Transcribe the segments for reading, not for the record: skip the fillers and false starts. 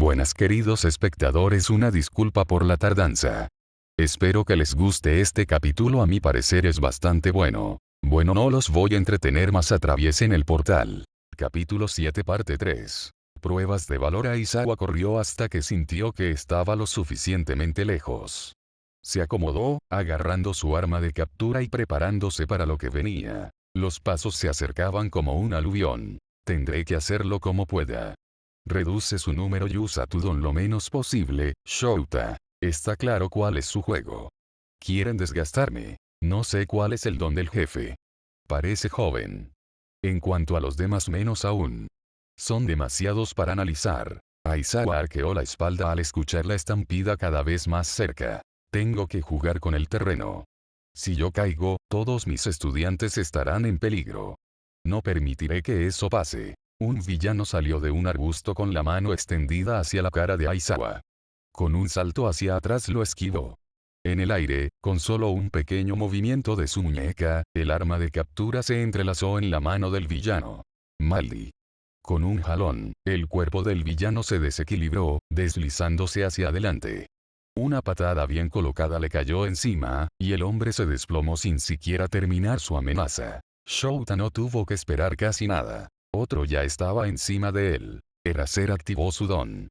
Buenas queridos espectadores, una disculpa por la tardanza. Espero que les guste este capítulo, a mi parecer es bastante bueno. Bueno, no los voy a entretener más, atraviesen el portal. Capítulo 7 parte 3. Pruebas de valor. Aizawa corrió hasta que sintió que estaba lo suficientemente lejos. Se acomodó, agarrando su arma de captura y preparándose para lo que venía. Los pasos se acercaban como un aluvión. Tendré que hacerlo como pueda. Reduce su número y usa tu don lo menos posible, Shouta. Está claro cuál es su juego. Quieren desgastarme. No sé cuál es el don del jefe. Parece joven. En cuanto a los demás, menos aún. Son demasiados para analizar. Aizawa arqueó la espalda al escuchar la estampida cada vez más cerca. Tengo que jugar con el terreno. Si yo caigo, todos mis estudiantes estarán en peligro. No permitiré que eso pase. Un villano salió de un arbusto con la mano extendida hacia la cara de Aizawa. Con un salto hacia atrás lo esquivó. En el aire, con solo un pequeño movimiento de su muñeca, el arma de captura se entrelazó en la mano del villano. Maldi. Con un jalón, el cuerpo del villano se desequilibró, deslizándose hacia adelante. Una patada bien colocada le cayó encima, y el hombre se desplomó sin siquiera terminar su amenaza. Shouta no tuvo que esperar casi nada. Otro ya estaba encima de él. Eraser activó su don.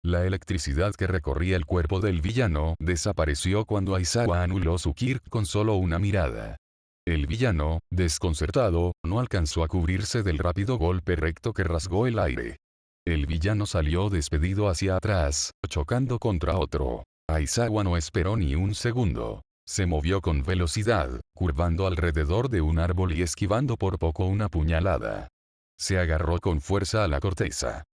La electricidad que recorría el cuerpo del villano desapareció cuando Aizawa anuló su Kirk con solo una mirada. El villano, desconcertado, no alcanzó a cubrirse del rápido golpe recto que rasgó el aire. El villano salió despedido hacia atrás, chocando contra otro. Aizawa no esperó ni un segundo. Se movió con velocidad, curvando alrededor de un árbol y esquivando por poco una puñalada. Se agarró con fuerza a la corteza.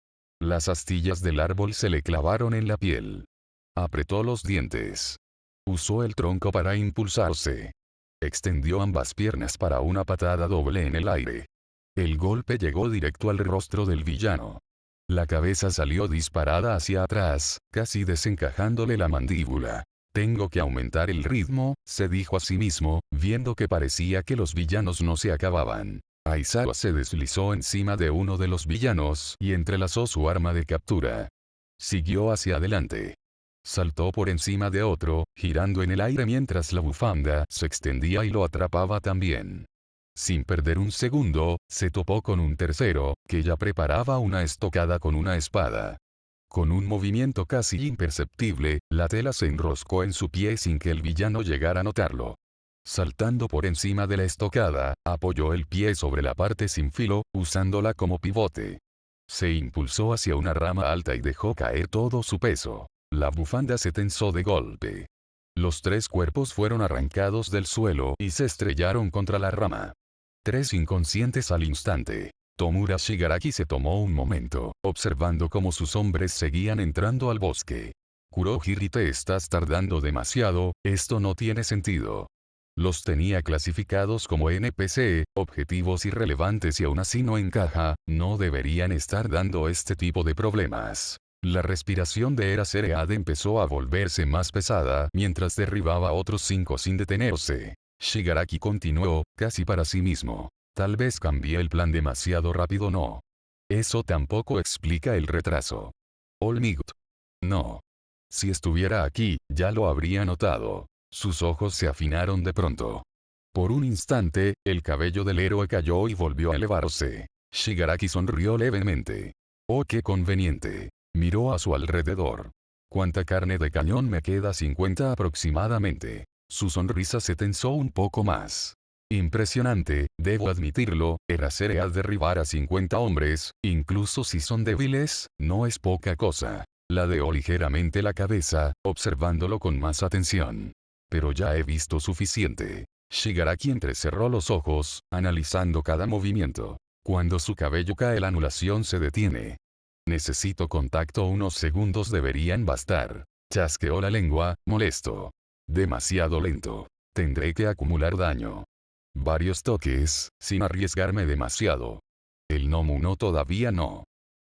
Las astillas del árbol se le clavaron en la piel. Apretó los dientes. Usó el tronco para impulsarse. Extendió ambas piernas para una patada doble en el aire. El golpe llegó directo al rostro del villano. La cabeza salió disparada hacia atrás, casi desencajándole la mandíbula. Tengo que aumentar el ritmo, se dijo a sí mismo, viendo que parecía que los villanos no se acababan. Aizawa se deslizó encima de uno de los villanos y entrelazó su arma de captura. Siguió hacia adelante. Saltó por encima de otro, girando en el aire mientras la bufanda se extendía y lo atrapaba también. Sin perder un segundo, se topó con un tercero, que ya preparaba una estocada con una espada. Con un movimiento casi imperceptible, la tela se enroscó en su pie sin que el villano llegara a notarlo. Saltando por encima de la estocada, apoyó el pie sobre la parte sin filo, usándola como pivote. Se impulsó hacia una rama alta y dejó caer todo su peso. La bufanda se tensó de golpe. Los tres cuerpos fueron arrancados del suelo y se estrellaron contra la rama. Tres inconscientes al instante. Tomura Shigaraki se tomó un momento, observando cómo sus hombres seguían entrando al bosque. Kurohiri, te estás tardando demasiado, esto no tiene sentido. Los tenía clasificados como NPC, objetivos irrelevantes, y aún así no encaja, no deberían estar dando este tipo de problemas. La respiración de Eraserhead empezó a volverse más pesada mientras derribaba a otros 5 sin detenerse. Shigaraki continuó, casi para sí mismo. Tal vez cambié el plan demasiado rápido. No. Eso tampoco explica el retraso. Olmigut. No. Si estuviera aquí, ya lo habría notado. Sus ojos se afinaron de pronto. Por un instante, el cabello del héroe cayó y volvió a elevarse. Shigaraki sonrió levemente. Oh, qué conveniente. Miró a su alrededor. ¿Cuánta carne de cañón me queda? 50 aproximadamente. Su sonrisa se tensó un poco más. Impresionante, debo admitirlo, Eraserhead derribar a 50 hombres, incluso si son débiles, no es poca cosa. Ladeó ligeramente la cabeza, observándolo con más atención. Pero ya he visto suficiente. Shigaraki entrecerró los ojos, analizando cada movimiento. Cuando su cabello cae, la anulación se detiene. Necesito contacto, unos segundos deberían bastar. Chasqueó la lengua, molesto. Demasiado lento. Tendré que acumular daño. Varios toques, sin arriesgarme demasiado. El Nomu no, todavía no.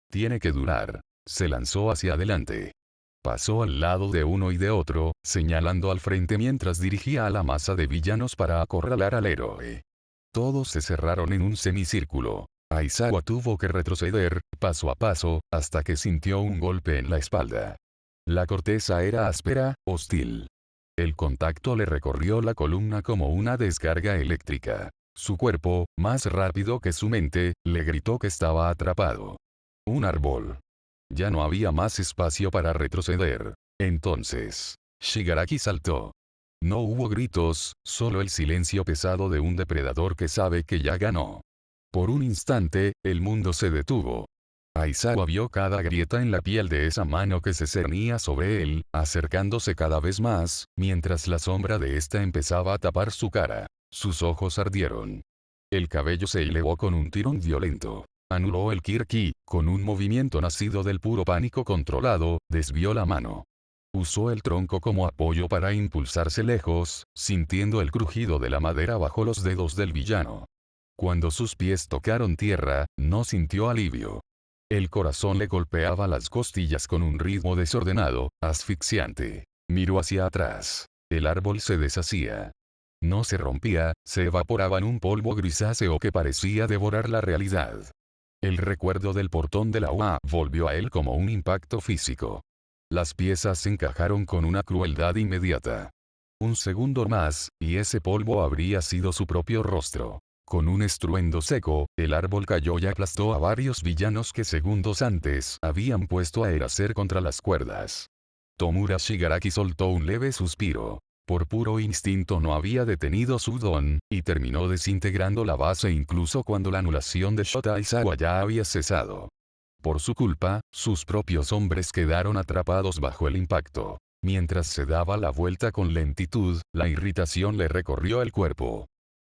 Tiene que durar. Se lanzó hacia adelante. Pasó al lado de uno y de otro, señalando al frente mientras dirigía a la masa de villanos para acorralar al héroe. Todos se cerraron en un semicírculo. Aizawa tuvo que retroceder, paso a paso, hasta que sintió un golpe en la espalda. La corteza era áspera, hostil. El contacto le recorrió la columna como una descarga eléctrica. Su cuerpo, más rápido que su mente, le gritó que estaba atrapado. Un árbol. Ya no había más espacio para retroceder. Entonces, Shigaraki saltó. No hubo gritos, solo el silencio pesado de un depredador que sabe que ya ganó. Por un instante, el mundo se detuvo. Aizawa vio cada grieta en la piel de esa mano que se cernía sobre él, acercándose cada vez más, mientras la sombra de esta empezaba a tapar su cara. Sus ojos ardieron. El cabello se elevó con un tirón violento. Anuló el Kirki, con un movimiento nacido del puro pánico controlado, desvió la mano. Usó el tronco como apoyo para impulsarse lejos, sintiendo el crujido de la madera bajo los dedos del villano. Cuando sus pies tocaron tierra, no sintió alivio. El corazón le golpeaba las costillas con un ritmo desordenado, asfixiante. Miró hacia atrás. El árbol se deshacía. No se rompía, se evaporaba en un polvo grisáceo que parecía devorar la realidad. El recuerdo del portón de la UA volvió a él como un impacto físico. Las piezas se encajaron con una crueldad inmediata. Un segundo más, y ese polvo habría sido su propio rostro. Con un estruendo seco, el árbol cayó y aplastó a varios villanos que segundos antes habían puesto a eraser contra las cuerdas. Tomura Shigaraki soltó un leve suspiro. Por puro instinto no había detenido su don, y terminó desintegrando la base incluso cuando la anulación de Shota Aizawa ya había cesado. Por su culpa, sus propios hombres quedaron atrapados bajo el impacto. Mientras se daba la vuelta con lentitud, la irritación le recorrió el cuerpo.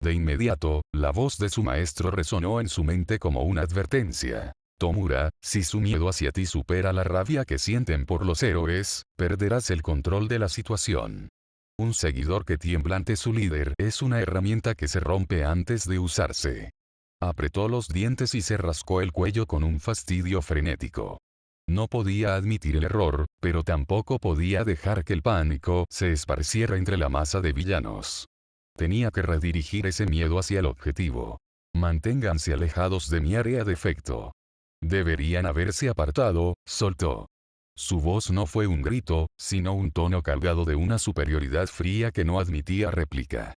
De inmediato, la voz de su maestro resonó en su mente como una advertencia. Tomura, si su miedo hacia ti supera la rabia que sienten por los héroes, perderás el control de la situación. Un seguidor que tiembla ante su líder es una herramienta que se rompe antes de usarse. Apretó los dientes y se rascó el cuello con un fastidio frenético. No podía admitir el error, pero tampoco podía dejar que el pánico se esparciera entre la masa de villanos. Tenía que redirigir ese miedo hacia el objetivo. Manténganse alejados de mi área de efecto. Deberían haberse apartado, soltó. Su voz no fue un grito, sino un tono cargado de una superioridad fría que no admitía réplica.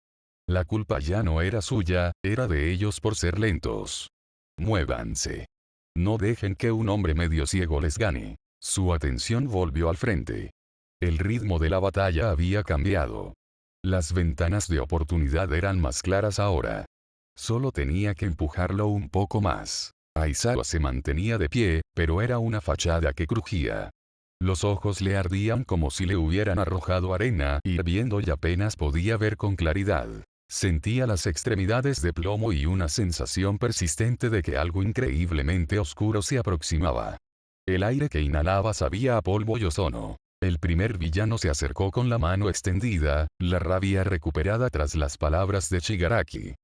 La culpa ya no era suya, era de ellos por ser lentos. Muévanse. No dejen que un hombre medio ciego les gane. Su atención volvió al frente. El ritmo de la batalla había cambiado. Las ventanas de oportunidad eran más claras ahora. Solo tenía que empujarlo un poco más. Aizawa se mantenía de pie, pero era una fachada que crujía. Los ojos le ardían como si le hubieran arrojado arena hirviendo y apenas podía ver con claridad. Sentía las extremidades de plomo y una sensación persistente de que algo increíblemente oscuro se aproximaba. El aire que inhalaba sabía a polvo y ozono. El primer villano se acercó con la mano extendida, la rabia recuperada tras las palabras de Shigaraki.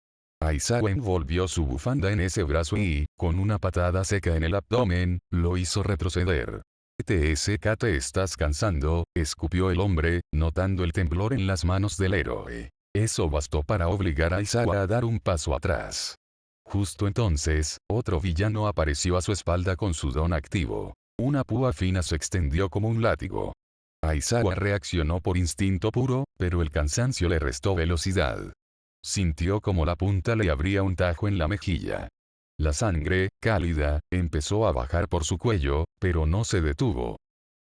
Aizawa envolvió su bufanda en ese brazo y, con una patada seca en el abdomen, lo hizo retroceder. TSK te estás cansando, escupió el hombre, notando el temblor en las manos del héroe. Eso bastó para obligar a Aizawa a dar un paso atrás. Justo entonces, otro villano apareció a su espalda con su don activo. Una púa fina se extendió como un látigo. Aizawa reaccionó por instinto puro, pero el cansancio le restó velocidad. Sintió como la punta le abría un tajo en la mejilla. La sangre, cálida, empezó a bajar por su cuello, pero no se detuvo.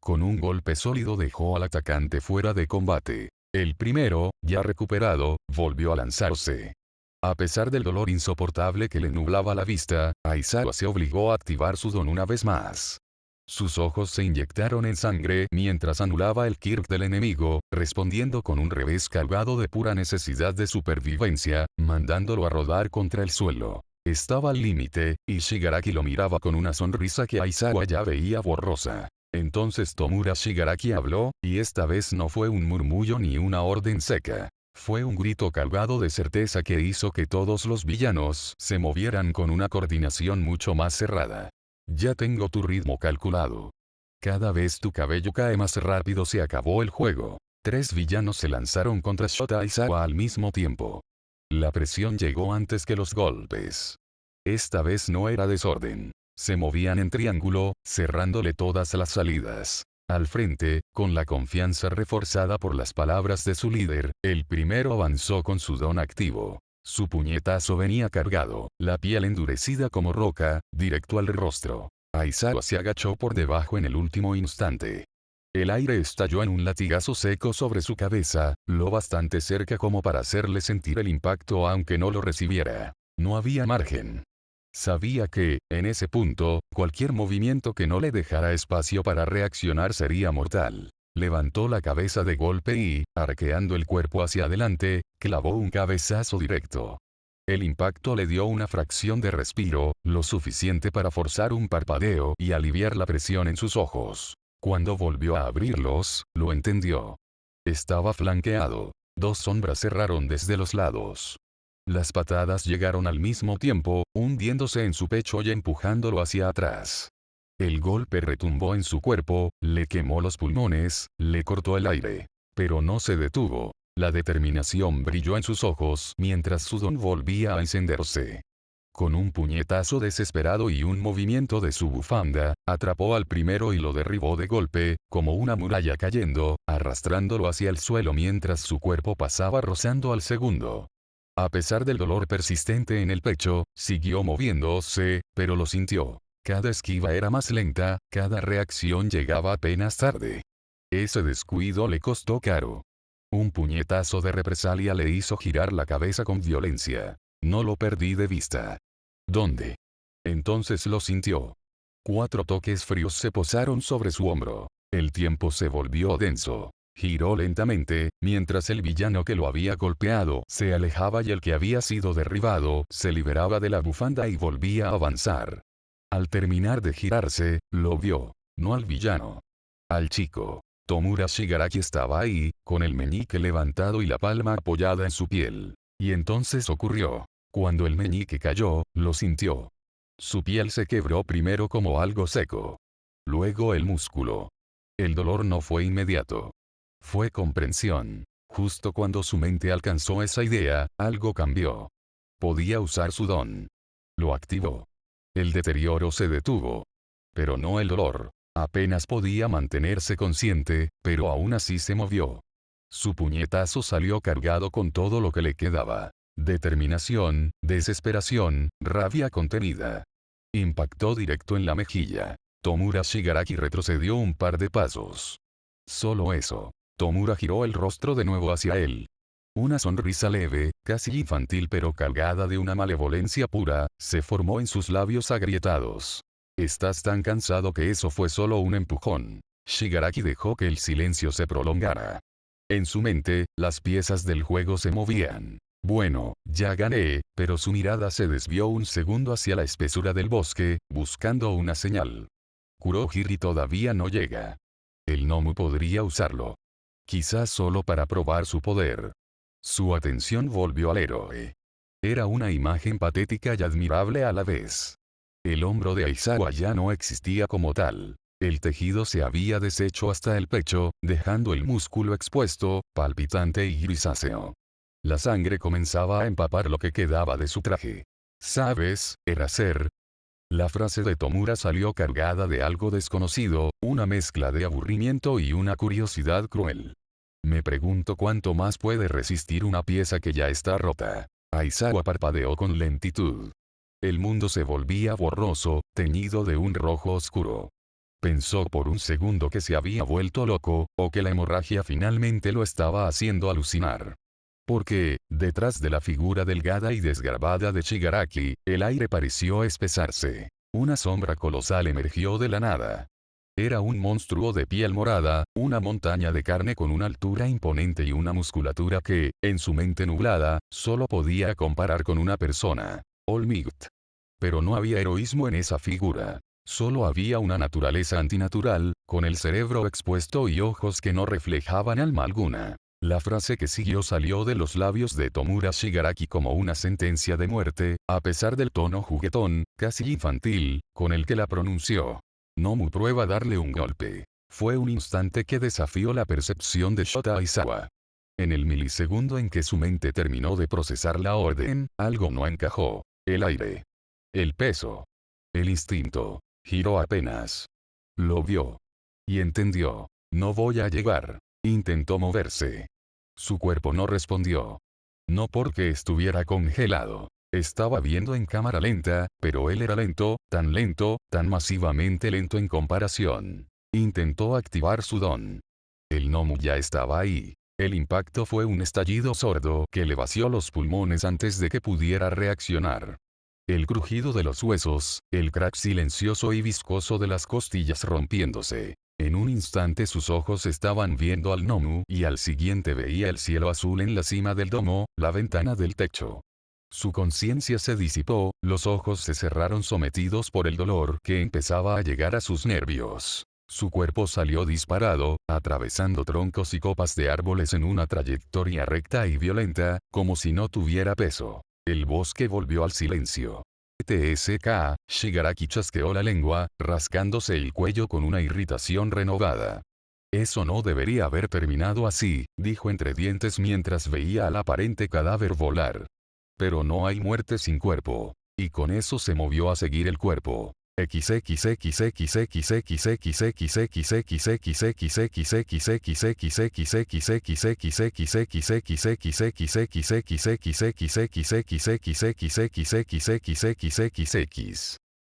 Con un golpe sólido dejó al atacante fuera de combate. El primero, ya recuperado, volvió a lanzarse. A pesar del dolor insoportable que le nublaba la vista, Aizawa se obligó a activar su don una vez más. Sus ojos se inyectaron en sangre mientras anulaba el Kirk del enemigo, respondiendo con un revés cargado de pura necesidad de supervivencia, mandándolo a rodar contra el suelo. Estaba al límite, y Shigaraki lo miraba con una sonrisa que Aizawa ya veía borrosa. Entonces Tomura Shigaraki habló, y esta vez no fue un murmullo ni una orden seca. Fue un grito cargado de certeza que hizo que todos los villanos se movieran con una coordinación mucho más cerrada. Ya tengo tu ritmo calculado. Cada vez tu cabello cae más rápido. Se acabó el juego. 3 villanos se lanzaron contra Shota Aizawa al mismo tiempo. La presión llegó antes que los golpes. Esta vez no era desorden. Se movían en triángulo, cerrándole todas las salidas. Al frente, con la confianza reforzada por las palabras de su líder, el primero avanzó con su don activo. Su puñetazo venía cargado, la piel endurecida como roca, directo al rostro. Aizawa se agachó por debajo en el último instante. El aire estalló en un latigazo seco sobre su cabeza, lo bastante cerca como para hacerle sentir el impacto aunque no lo recibiera. No había margen. Sabía que, en ese punto, cualquier movimiento que no le dejara espacio para reaccionar sería mortal. Levantó la cabeza de golpe y, arqueando el cuerpo hacia adelante, clavó un cabezazo directo. El impacto le dio una fracción de respiro, lo suficiente para forzar un parpadeo y aliviar la presión en sus ojos. Cuando volvió a abrirlos, lo entendió. Estaba flanqueado. Dos sombras cerraron desde los lados. Las patadas llegaron al mismo tiempo, hundiéndose en su pecho y empujándolo hacia atrás. El golpe retumbó en su cuerpo, le quemó los pulmones, le cortó el aire. Pero no se detuvo. La determinación brilló en sus ojos mientras su don volvía a encenderse. Con un puñetazo desesperado y un movimiento de su bufanda, atrapó al primero y lo derribó de golpe, como una muralla cayendo, arrastrándolo hacia el suelo mientras su cuerpo pasaba rozando al segundo. A pesar del dolor persistente en el pecho, siguió moviéndose, pero lo sintió. Cada esquiva era más lenta, cada reacción llegaba apenas tarde. Ese descuido le costó caro. Un puñetazo de represalia le hizo girar la cabeza con violencia. No lo perdí de vista. ¿Dónde? Entonces lo sintió. 4 toques fríos se posaron sobre su hombro. El tiempo se volvió denso. Giró lentamente, mientras el villano que lo había golpeado se alejaba y el que había sido derribado se liberaba de la bufanda y volvía a avanzar. Al terminar de girarse, lo vio. No al villano. Al chico. Tomura Shigaraki estaba ahí, con el meñique levantado y la palma apoyada en su piel. Y entonces ocurrió. Cuando el meñique cayó, lo sintió. Su piel se quebró primero como algo seco. Luego el músculo. El dolor no fue inmediato. Fue comprensión. Justo cuando su mente alcanzó esa idea, algo cambió. Podía usar su don. Lo activó. El deterioro se detuvo. Pero no el dolor. Apenas podía mantenerse consciente, pero aún así se movió. Su puñetazo salió cargado con todo lo que le quedaba. Determinación, desesperación, rabia contenida. Impactó directo en la mejilla. Tomura Shigaraki retrocedió un par de pasos. Solo eso. Tomura giró el rostro de nuevo hacia él. Una sonrisa leve, casi infantil pero cargada de una malevolencia pura, se formó en sus labios agrietados. Estás tan cansado que eso fue solo un empujón. Shigaraki dejó que el silencio se prolongara. En su mente, las piezas del juego se movían. Bueno, ya gané, pero su mirada se desvió un segundo hacia la espesura del bosque, buscando una señal. Kurohiri todavía no llega. El Nomu podría usarlo. Quizás solo para probar su poder. Su atención volvió al héroe. Era una imagen patética y admirable a la vez. El hombro de Aizawa ya no existía como tal. El tejido se había deshecho hasta el pecho, dejando el músculo expuesto, palpitante y grisáceo. La sangre comenzaba a empapar lo que quedaba de su traje. ¿Sabes, Eraser? La frase de Tomura salió cargada de algo desconocido, una mezcla de aburrimiento y una curiosidad cruel. Me pregunto cuánto más puede resistir una pieza que ya está rota. Aizawa parpadeó con lentitud. El mundo se volvía borroso, teñido de un rojo oscuro. Pensó por un segundo que se había vuelto loco, o que la hemorragia finalmente lo estaba haciendo alucinar. Porque, detrás de la figura delgada y desgarbada de Shigaraki, el aire pareció espesarse. Una sombra colosal emergió de la nada. Era un monstruo de piel morada, una montaña de carne con una altura imponente y una musculatura que, en su mente nublada, solo podía comparar con una persona. All Might. Pero no había heroísmo en esa figura. Solo había una naturaleza antinatural, con el cerebro expuesto y ojos que no reflejaban alma alguna. La frase que siguió salió de los labios de Tomura Shigaraki como una sentencia de muerte, a pesar del tono juguetón, casi infantil, con el que la pronunció. Nomu prueba darle un golpe. Fue un instante que desafió la percepción de Shota Aizawa. En el milisegundo en que su mente terminó de procesar la orden, algo no encajó. El aire. El peso. El instinto. Giró apenas. Lo vio. Y entendió. No voy a llegar. Intentó moverse. Su cuerpo no respondió. No porque estuviera congelado. Estaba viendo en cámara lenta, pero él era lento, tan masivamente lento en comparación. Intentó activar su don. El gnomo ya estaba ahí. El impacto fue un estallido sordo que le vació los pulmones antes de que pudiera reaccionar. El crujido de los huesos, el crack silencioso y viscoso de las costillas rompiéndose. En un instante sus ojos estaban viendo al gnomo y al siguiente veía el cielo azul en la cima del domo, la ventana del techo. Su conciencia se disipó, los ojos se cerraron sometidos por el dolor que empezaba a llegar a sus nervios. Su cuerpo salió disparado, atravesando troncos y copas de árboles en una trayectoria recta y violenta, como si no tuviera peso. El bosque volvió al silencio. TSK, Shigaraki chasqueó la lengua, rascándose el cuello con una irritación renovada. Eso no debería haber terminado así, dijo entre dientes mientras veía al aparente cadáver volar. Pero no hay muerte sin cuerpo. Y con eso se movió a seguir el cuerpo.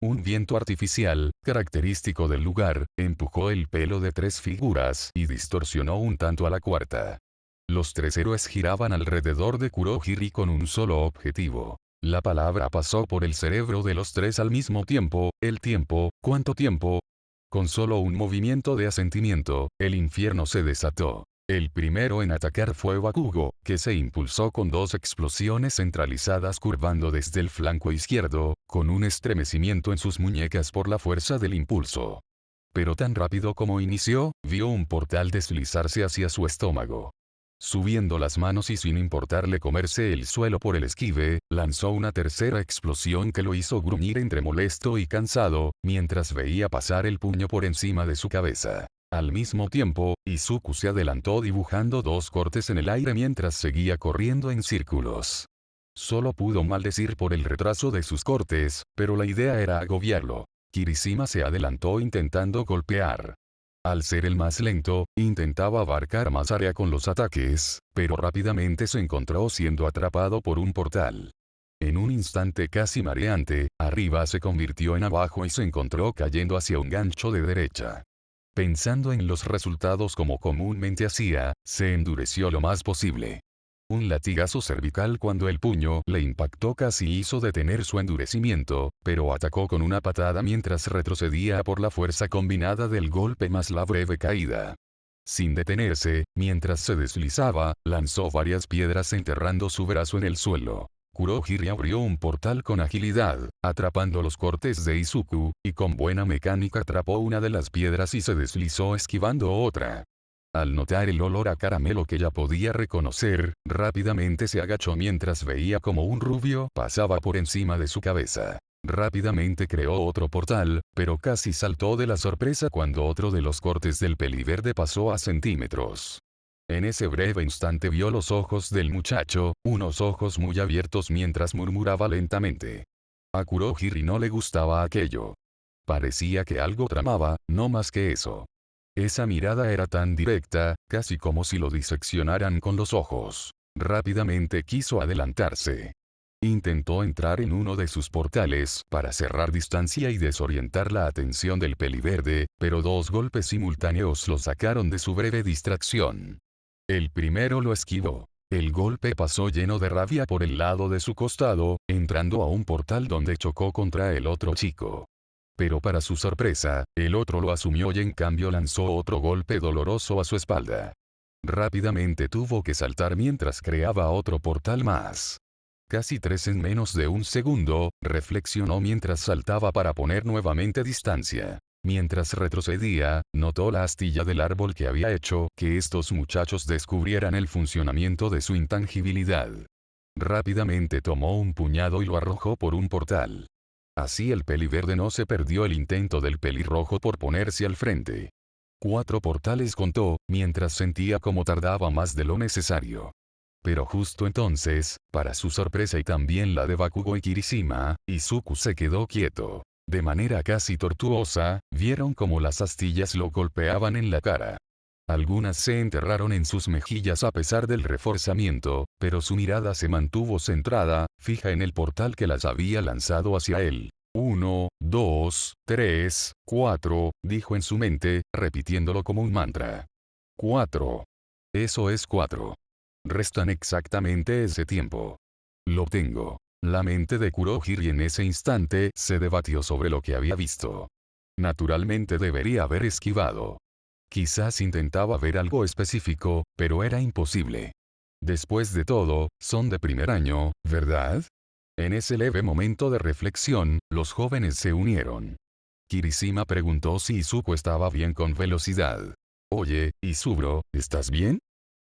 Un viento artificial, característico del lugar, empujó el pelo de tres figuras y distorsionó un tanto a la cuarta. Los tres héroes giraban alrededor de Kurohiri con un solo objetivo. La palabra pasó por el cerebro de los tres al mismo tiempo, el tiempo, ¿cuánto tiempo? Con solo un movimiento de asentimiento, el infierno se desató. El primero en atacar fue Bakugo, que se impulsó con dos explosiones centralizadas curvando desde el flanco izquierdo, con un estremecimiento en sus muñecas por la fuerza del impulso. Pero tan rápido como inició, vio un portal deslizarse hacia su estómago. Subiendo las manos y sin importarle comerse el suelo por el esquive, lanzó una tercera explosión que lo hizo gruñir entre molesto y cansado, mientras veía pasar el puño por encima de su cabeza. Al mismo tiempo, Izuku se adelantó dibujando dos cortes en el aire mientras seguía corriendo en círculos. Solo pudo maldecir por el retraso de sus cortes, pero la idea era agobiarlo. Kirishima se adelantó intentando golpear. Al ser el más lento, intentaba abarcar más área con los ataques, pero rápidamente se encontró siendo atrapado por un portal. En un instante casi mareante, arriba se convirtió en abajo y se encontró cayendo hacia un gancho de derecha. Pensando en los resultados como comúnmente hacía, se endureció lo más posible. Un latigazo cervical cuando el puño le impactó casi hizo detener su endurecimiento, pero atacó con una patada mientras retrocedía por la fuerza combinada del golpe más la breve caída. Sin detenerse, mientras se deslizaba, lanzó varias piedras enterrando su brazo en el suelo. Kurohiri abrió un portal con agilidad, atrapando los cortes de Izuku, y con buena mecánica atrapó una de las piedras y se deslizó esquivando otra. Al notar el olor a caramelo que ya podía reconocer, rápidamente se agachó mientras veía como un rubio pasaba por encima de su cabeza. Rápidamente creó otro portal, pero casi saltó de la sorpresa cuando otro de los cortes del peliverde pasó a centímetros. En ese breve instante vio los ojos del muchacho, unos ojos muy abiertos mientras murmuraba lentamente. A Kurohiri no le gustaba aquello. Parecía que algo tramaba, no más que eso. Esa mirada era tan directa, casi como si lo diseccionaran con los ojos. Rápidamente quiso adelantarse. Intentó entrar en uno de sus portales para cerrar distancia y desorientar la atención del peliverde, pero dos golpes simultáneos lo sacaron de su breve distracción. El primero lo esquivó. El golpe pasó lleno de rabia por el lado de su costado, entrando a un portal donde chocó contra el otro chico. Pero para su sorpresa, el otro lo asumió y en cambio lanzó otro golpe doloroso a su espalda. Rápidamente tuvo que saltar mientras creaba otro portal más. Casi 3 en menos de un segundo, reflexionó mientras saltaba para poner nuevamente distancia. Mientras retrocedía, notó la astilla del árbol que había hecho que estos muchachos descubrieran el funcionamiento de su intangibilidad. Rápidamente tomó un puñado y lo arrojó por un portal. Así el peliverde no se perdió el intento del pelirrojo por ponerse al frente. 4 portales contó, mientras sentía como tardaba más de lo necesario. Pero justo entonces, para su sorpresa y también la de Bakugo y Kirishima, Izuku se quedó quieto. De manera casi tortuosa, vieron como las astillas lo golpeaban en la cara. Algunas se enterraron en sus mejillas a pesar del reforzamiento, pero su mirada se mantuvo centrada, fija en el portal que las había lanzado hacia él. 1, 2, 3, 4, dijo en su mente, repitiéndolo como un mantra. 4. Eso es 4. Restan exactamente ese tiempo. Lo tengo. La mente de Kurohiri en ese instante se debatió sobre lo que había visto. Naturalmente debería haber esquivado. Quizás intentaba ver algo específico, pero era imposible. Después de todo, son de primer año, ¿verdad? En ese leve momento de reflexión, los jóvenes se unieron. Kirishima preguntó si Izuku estaba bien con velocidad. Oye, Izubro, ¿estás bien?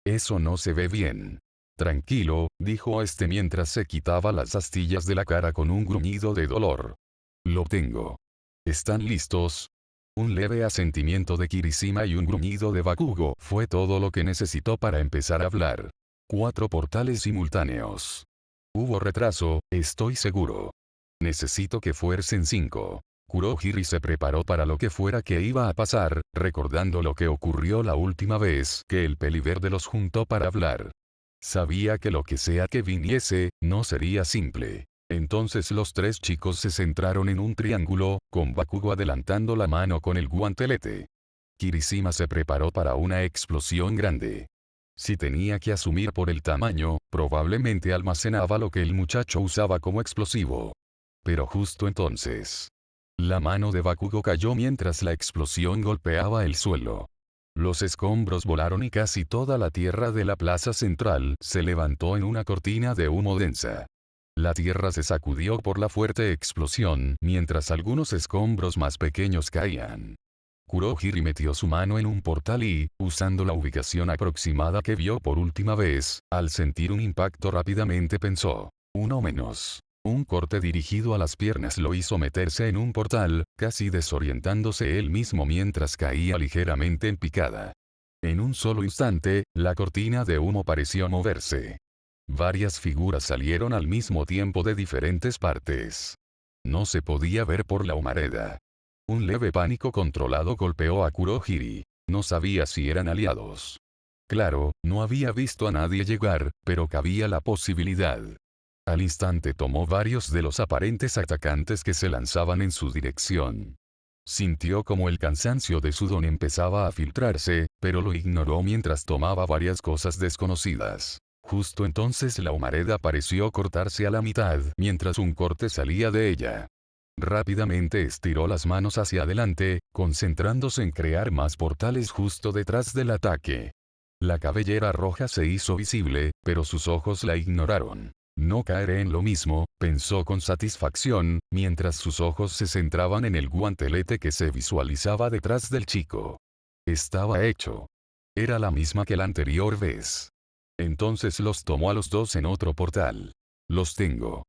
Eso no se ve bien. Tranquilo, dijo este mientras se quitaba las astillas de la cara con un gruñido de dolor. Lo tengo. ¿Están listos? Un leve asentimiento de Kirishima y un gruñido de Bakugo fue todo lo que necesitó para empezar a hablar. 4 portales simultáneos. Hubo retraso, estoy seguro. Necesito que fuercen 5. Kurohiri se preparó para lo que fuera que iba a pasar, recordando lo que ocurrió la última vez que el peliverde los juntó para hablar. Sabía que lo que sea que viniese, no sería simple. Entonces los 3 chicos se centraron en un triángulo, con Bakugo adelantando la mano con el guantelete. Kirishima se preparó para una explosión grande. Si tenía que asumir por el tamaño, probablemente almacenaba lo que el muchacho usaba como explosivo. Pero justo entonces, la mano de Bakugo cayó mientras la explosión golpeaba el suelo. Los escombros volaron y casi toda la tierra de la plaza central se levantó en una cortina de humo densa. La tierra se sacudió por la fuerte explosión, mientras algunos escombros más pequeños caían. Kurohiri metió su mano en un portal y, usando la ubicación aproximada que vio por última vez, al sentir un impacto rápidamente pensó, uno menos. Un corte dirigido a las piernas lo hizo meterse en un portal, casi desorientándose él mismo mientras caía ligeramente en picada. En un solo instante, la cortina de humo pareció moverse. Varias figuras salieron al mismo tiempo de diferentes partes. No se podía ver por la humareda. Un leve pánico controlado golpeó a Kurohiri. No sabía si eran aliados. Claro, no había visto a nadie llegar, pero cabía la posibilidad. Al instante tomó varios de los aparentes atacantes que se lanzaban en su dirección. Sintió como el cansancio de su don empezaba a filtrarse, pero lo ignoró mientras tomaba varias cosas desconocidas. Justo entonces la humareda pareció cortarse a la mitad mientras un corte salía de ella. Rápidamente estiró las manos hacia adelante, concentrándose en crear más portales justo detrás del ataque. La cabellera roja se hizo visible, pero sus ojos la ignoraron. No caeré en lo mismo, pensó con satisfacción, mientras sus ojos se centraban en el guantelete que se visualizaba detrás del chico. Estaba hecho. Era la misma que la anterior vez. Entonces los tomó a los dos en otro portal. Los tengo.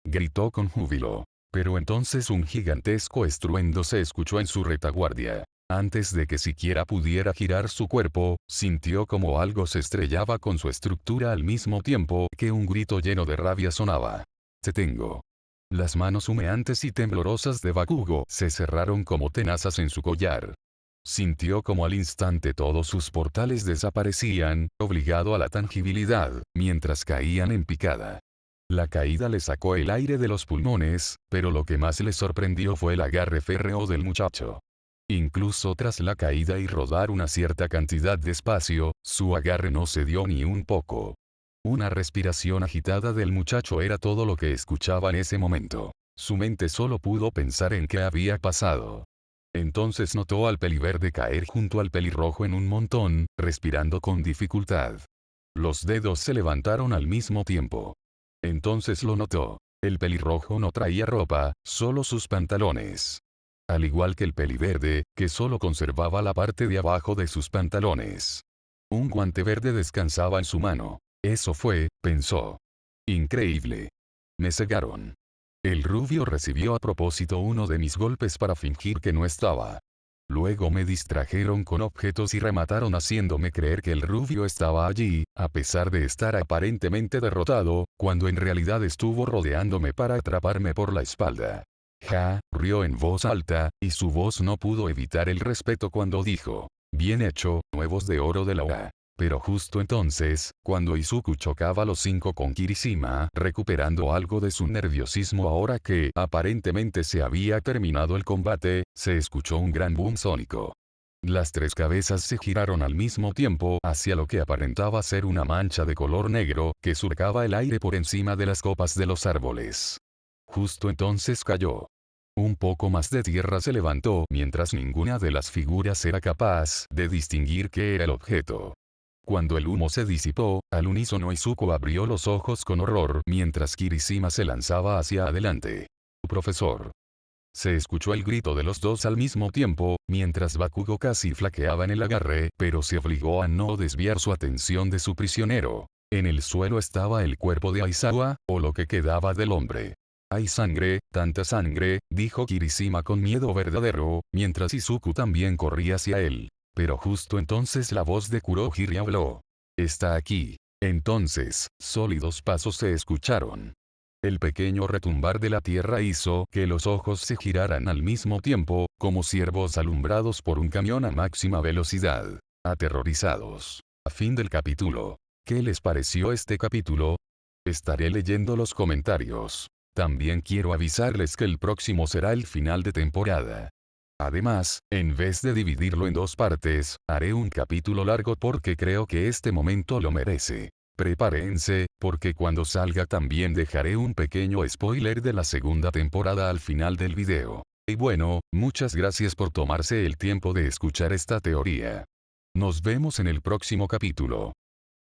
Gritó con júbilo. Pero entonces un gigantesco estruendo se escuchó en su retaguardia. Antes de que siquiera pudiera girar su cuerpo, sintió como algo se estrellaba con su estructura al mismo tiempo que un grito lleno de rabia sonaba. Te tengo. Las manos humeantes y temblorosas de Bakugo se cerraron como tenazas en su collar. Sintió como al instante todos sus portales desaparecían, obligado a la tangibilidad, mientras caían en picada. La caída le sacó el aire de los pulmones, pero lo que más le sorprendió fue el agarre férreo del muchacho. Incluso tras la caída y rodar una cierta cantidad de espacio, su agarre no cedió ni un poco. Una respiración agitada del muchacho era todo lo que escuchaba en ese momento. Su mente solo pudo pensar en qué había pasado. Entonces notó al peliverde caer junto al pelirrojo en un montón, respirando con dificultad. Los dedos se levantaron al mismo tiempo. Entonces lo notó. El pelirrojo no traía ropa, solo sus pantalones. Al igual que el peliverde, que solo conservaba la parte de abajo de sus pantalones. Un guante verde descansaba en su mano. Eso fue, pensó. Increíble. Me cegaron. El rubio recibió a propósito uno de mis golpes para fingir que no estaba. Luego me distrajeron con objetos y remataron haciéndome creer que el rubio estaba allí, a pesar de estar aparentemente derrotado, cuando en realidad estuvo rodeándome para atraparme por la espalda. Ja, rió en voz alta, y su voz no pudo evitar el respeto cuando dijo: bien hecho, huevos de oro de la OA. Pero justo entonces, cuando Izuku chocaba los 5 con Kirishima, recuperando algo de su nerviosismo ahora que aparentemente se había terminado el combate, se escuchó un gran boom sónico. Las 3 cabezas se giraron al mismo tiempo hacia lo que aparentaba ser una mancha de color negro que surcaba el aire por encima de las copas de los árboles. Justo entonces cayó. Un poco más de tierra se levantó mientras ninguna de las figuras era capaz de distinguir qué era el objeto. Cuando el humo se disipó, al unísono Izuku abrió los ojos con horror mientras Kirishima se lanzaba hacia adelante. «Profesor». Se escuchó el grito de los dos al mismo tiempo, mientras Bakugo casi flaqueaba en el agarre, pero se obligó a no desviar su atención de su prisionero. En el suelo estaba el cuerpo de Aizawa, o lo que quedaba del hombre. «Hay sangre, tanta sangre», dijo Kirishima con miedo verdadero, mientras Izuku también corría hacia él. Pero justo entonces la voz de Kurohige habló. «Está aquí». Entonces, sólidos pasos se escucharon. El pequeño retumbar de la tierra hizo que los ojos se giraran al mismo tiempo, como ciervos alumbrados por un camión a máxima velocidad. Aterrorizados. A fin del capítulo. ¿Qué les pareció este capítulo? Estaré leyendo los comentarios. También quiero avisarles que el próximo será el final de temporada. Además, en vez de dividirlo en 2 partes, haré un capítulo largo porque creo que este momento lo merece. Prepárense, porque cuando salga también dejaré un pequeño spoiler de la segunda temporada al final del video. Y bueno, muchas gracias por tomarse el tiempo de escuchar esta teoría. Nos vemos en el próximo capítulo.